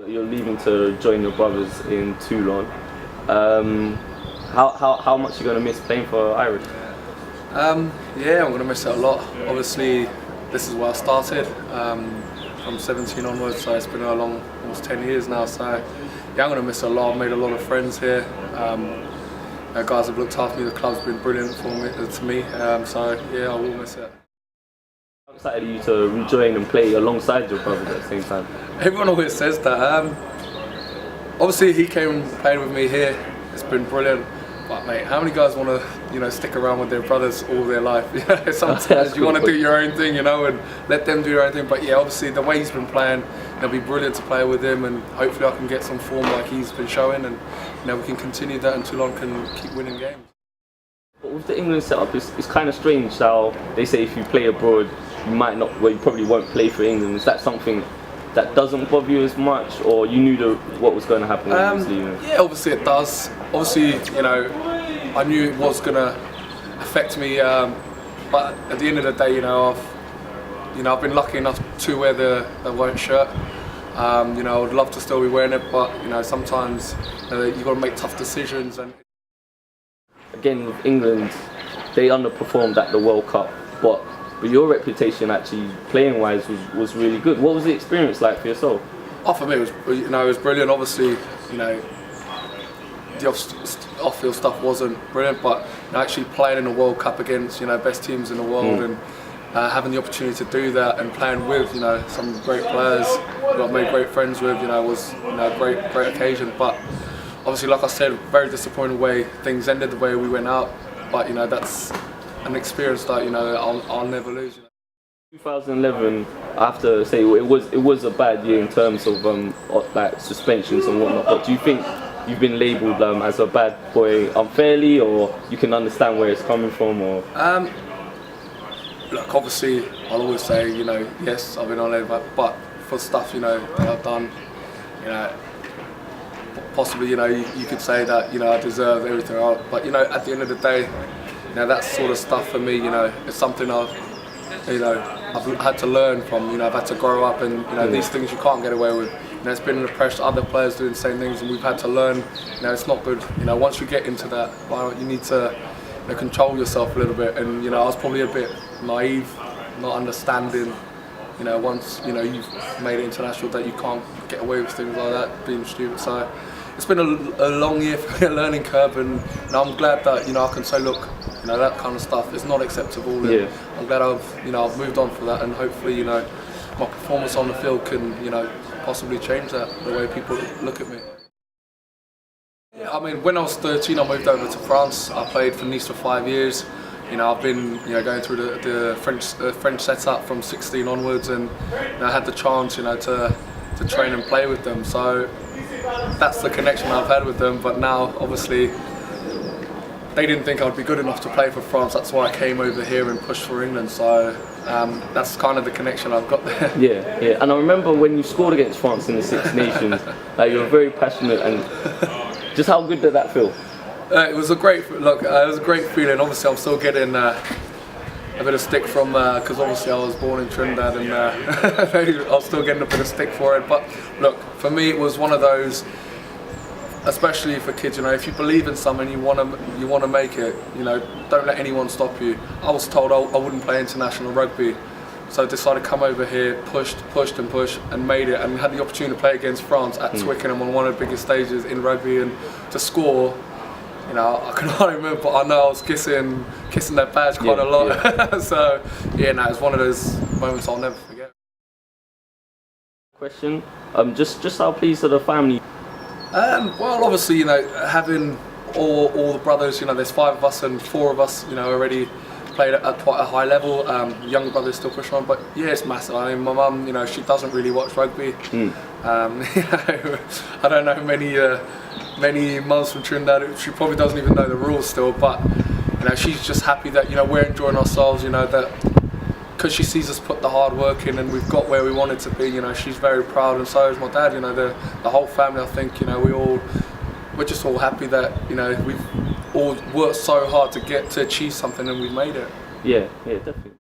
You're leaving to join your brothers in Toulon. How much are you going to miss playing for Irish? Yeah, I'm going to miss it a lot. Obviously, this is where I started from 17 onwards, so it's been a long, almost 10 years now. So yeah, I'm going to miss it a lot. I've made a lot of friends here. Guys have looked after me. The club's been brilliant to me. So yeah, I will miss it. How excited are you to rejoin and play alongside your brothers at the same time? Everyone always says that. Obviously, he came and played with me here. It's been brilliant. But mate, how many guys want to, stick around with their brothers all their life? Sometimes you want to do your own thing, and let them do their own thing. But yeah, obviously the way he's been playing, it'll be brilliant to play with him, and hopefully I can get some form like he's been showing, and we can continue that, and Toulon can keep winning games. But with the England setup, it's kind of strange how they say if you play abroad, you might not, well, you probably won't play for England. Is that something that doesn't bother you as much, or you knew what was going to happen when you was leaving? Yeah, obviously it does. Obviously, I knew it was going to affect me, but at the end of the day, I've been lucky enough to wear the white shirt. I would love to still be wearing it, but sometimes you've got to make tough decisions. And again, with England, they underperformed at the World Cup, but your reputation actually playing-wise was really good. What was the experience like for yourself? For me, it was brilliant. Obviously, the off-field stuff wasn't brilliant, but actually playing in the World Cup against best teams in the world and having the opportunity to do that and playing with some great players who I've made great friends with, was a great occasion. But obviously, like I said, very disappointing way things ended, the way we went out. But that's an experience that I'll never lose. 2011, I have to say it was a bad year in terms of like suspensions and whatnot. But do you think you've been labelled as a bad boy unfairly, or you can understand where it's coming from? Or look, obviously, I'll always say yes, I've been on labelled, but for stuff that I've done, possibly you could say that I deserve everything else. But at the end of the day, that sort of stuff for me, it's something I've had to learn from. I've had to grow up, and these things you can't get away with. It's been under pressure, other players doing the same things, and we've had to learn. It's not good. Once you get into that, you need to control yourself a little bit. And I was probably a bit naive, not understanding. Once you've made it international, that you can't get away with things like that, being stupid. So it's been a long year for me, a learning curve, and I'm glad that I can say, look, that kind of stuff is not acceptable. And I'm glad I've moved on from that, and hopefully my performance on the field can possibly change that, the way people look at me. Yeah, I mean, when I was 13, I moved over to France. I played for Nice for 5 years. I've been going through the French setup from 16 onwards, and I had the chance to train and play with them. So that's the connection I've had with them. But now, obviously, they didn't think I'd be good enough to play for France. That's why I came over here and pushed for England. So that's kind of the connection I've got there. Yeah. And I remember when you scored against France in the Six Nations, you were very passionate, and just how good did that feel? It was a great look. It was a great feeling. Obviously, I'm still getting a bit of stick from because obviously I was born in Trinidad, and I was still getting a bit of stick for it. But look, for me, it was one of those. Especially for kids, if you believe in something, you want to make it. Don't let anyone stop you. I was told I wouldn't play international rugby, so I decided to come over here, pushed, and made it, and had the opportunity to play against France at Twickenham on one of the biggest stages in rugby, and to score. I can't remember, but I know I was kissing that badge quite a lot. Yeah. So yeah, it's one of those moments I'll never forget. Question: just how pleased are the family? Well, obviously, having all the brothers, there's 5 of us, and 4 of us, already played at quite a high level. Younger brothers still push on, but yeah, it's massive. I mean, my mum, she doesn't really watch rugby. I don't know many mums from Trinidad. She probably doesn't even know the rules still, but she's just happy that we're enjoying ourselves. That because she sees us put the hard work in, and we've got where we wanted to be. She's very proud, and so is my dad. The whole family. I think we're just all happy that we've all worked so hard to achieve something, and we've made it. Yeah, definitely.